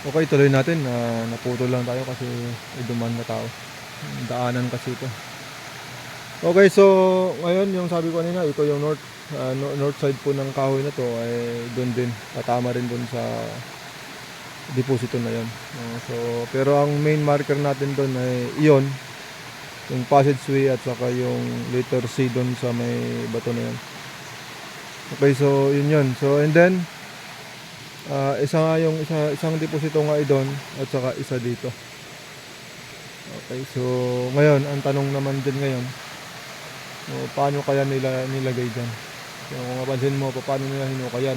Okay, tuloy natin. Naputol lang tayo kasi may dumaan na tao. Daanan kasi ito. Okay, so ngayon yung sabi ko kanina, ito yung north side po ng kahoy na to ay doon din. Tatama rin doon sa deposito na yon. So, pero ang main marker natin doon ay iyon, yung passageway at saka yung letter C doon sa may bato na yan. Okay, so yun yun. So, and then isang deposito nga doon at saka isa dito. Okay, so ngayon ang tanong naman din ngayon, paano kaya nila nilagay dyan? So kung mapansin mo, paano nila hinukayan?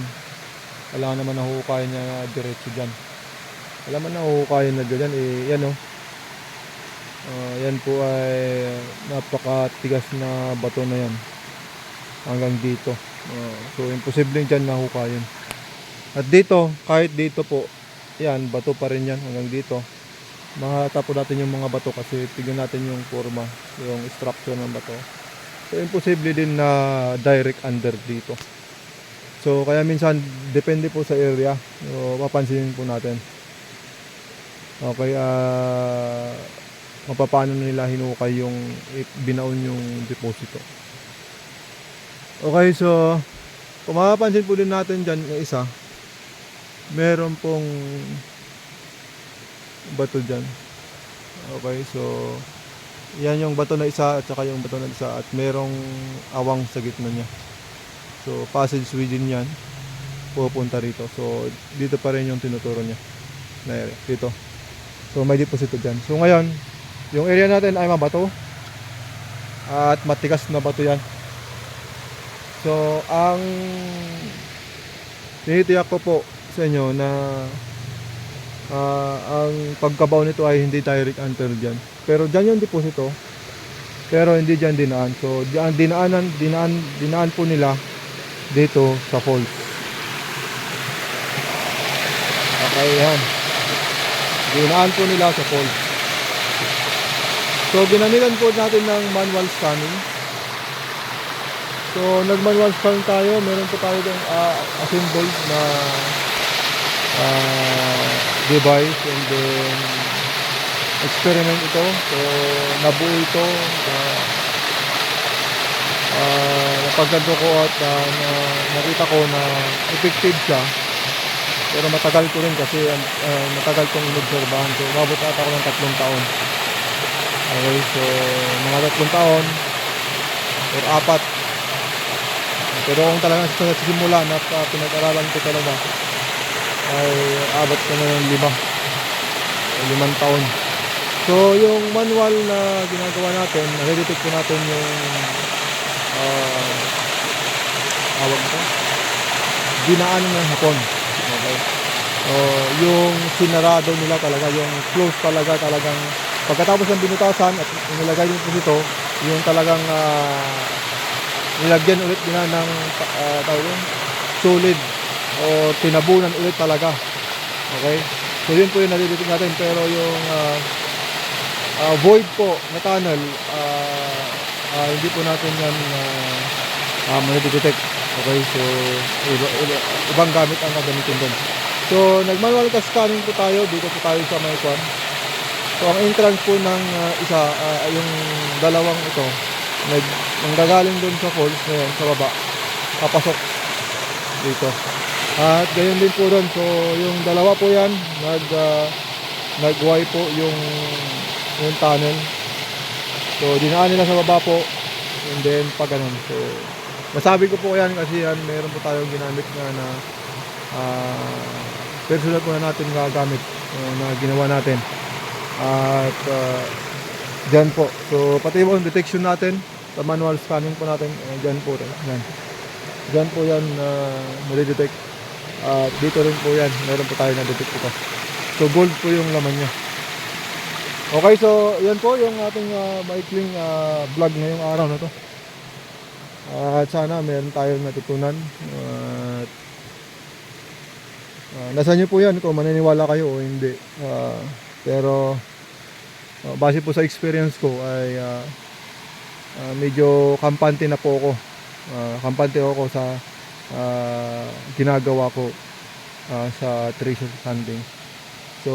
Kailangan naman nahuhukayan niya diretso dyan. Alam mo, nahuhukayan na dyan, yan yan po ay napakatigas na bato na yan hanggang dito. So imposibleng dyan nahuhukayan. At dito, kahit dito po, yan, bato pa rin yan hanggang dito. Makatapo natin yung mga bato kasi tignan natin yung forma, yung structure ng bato. So imposible din na direct under dito. So kaya minsan depende po sa area. So papansinin po natin. Okay, paano nila hinukay yung binaon yung deposito. Okay, so kung mapapansin po din natin dyan yung isa, meron pong bato dyan. Okay, so yan yung bato na isa at saka yung bato na isa at merong awang sa gitna niya. So passageway din yan pupunta rito. So dito pa rin yung tinuturo niya na area, dito. So may deposito dyan. So ngayon, yung area natin ay mabato at matigas na bato yan. So ang tinitiyak ko po sa inyo na ang pagkabaw nito ay hindi direct enter dyan. Pero dyan yung deposito, pero hindi dyan dinaan. So dyan dinaan po nila dito sa falls. Okay, yan. Dinaan po nila sa falls. So ginamitan po natin ng manual scanning. So nag-manual scan tayo. Meron po tayo yung assembled na device, and then experiment ito. So nabuo ito, napagtanto ko at nakita ko na effective siya, pero matagal ko rin kasi matagal kong inobserbahan. So umabot ata ako ng 3 taon. Okay, so mga 3 taon or 4. Pero kung talagang sa simula na pinag-aralan ko talaga ay abot ko na ng 5 taon. So yung manual na ginagawa natin, nare-detect ko natin yung awag ito, dinaanan ng hapon. Okay, so yung sinarado nila talaga, yung close talagang pagkatapos ng binutasan at nilagay yung dito, yung talagang nilagyan ulit nila ng solid o tinabunan ulit talaga. Okay, so yun po yung nalilitik natin. Pero yung void po na tunnel, hindi po natin yan ma-detect. Okay, so ibang gamit ang gagamitin doon. So nag-manual scanning po tayo. Dito po tayo sa may kwan. So ang entrance po ng isa, yung dalawang ito, nanggagaling doon sa falls ngayon sa baba, papasok dito. At gayon din po doon. So yung dalawa po yan, nag-Y po yung tunnel. So dinaan nila sa baba po, and then pag ganun. So nasabi ko po yan kasi yan, meron po tayong ginamit na personal po na natin gagamit, na ginawa natin. At dyan po, so pati yung detection natin sa manual scanning po natin, dyan po rin, dyan po yan nare-detect. At dito rin po yan, meron po tayo na-detect ito. So gold po yung laman nya. Okay, so yan po yung ating maikling vlog ngayong araw na to. At sana meron tayong natutunan. Nasa nyo po yan kung maniniwala kayo o hindi. Pero base po sa experience ko ay medyo kampante na po ako. Kampante ako sa ginagawa ko sa treasure hunting. So,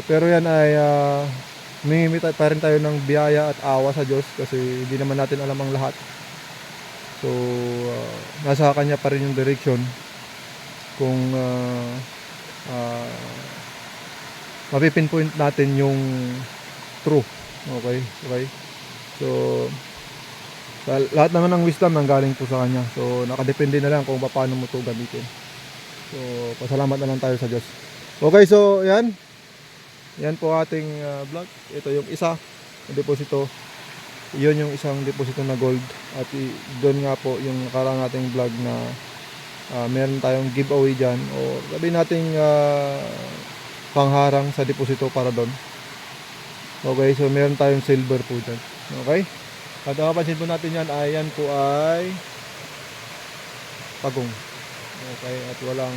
pero yan ay humingi pa rin tayo ng biyaya at awa sa Diyos kasi hindi naman natin alam ang lahat. So, nasa Kanya pa rin yung direction kung mapipinpoint natin yung true. Okay, okay. So, lahat naman ng wisdom nanggaling po sa Kanya. So, nakadepende na lang kung paano mo ito gamitin. So, pasalamat na lang tayo sa Diyos. Okay, so yan. Yan po ating vlog. Ito yung isa na deposito. Yun yung isang deposito na gold. At doon nga po yung nakaraan nating vlog na meron tayong giveaway dyan. O sabihin nating pangharang sa deposito para doon. Okay, so meron tayong silver po dyan. Okay? At mapapansin po natin yan ay yan po ay pagong. Okay, at walang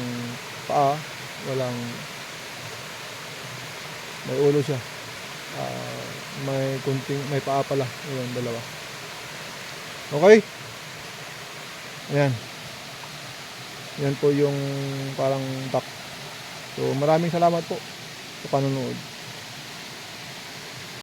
paa, walang may ulo siya. May paa pala. Ayun, dalawa. Okay? Ayan. Yan po yung parang duck. So maraming salamat po sa panonood.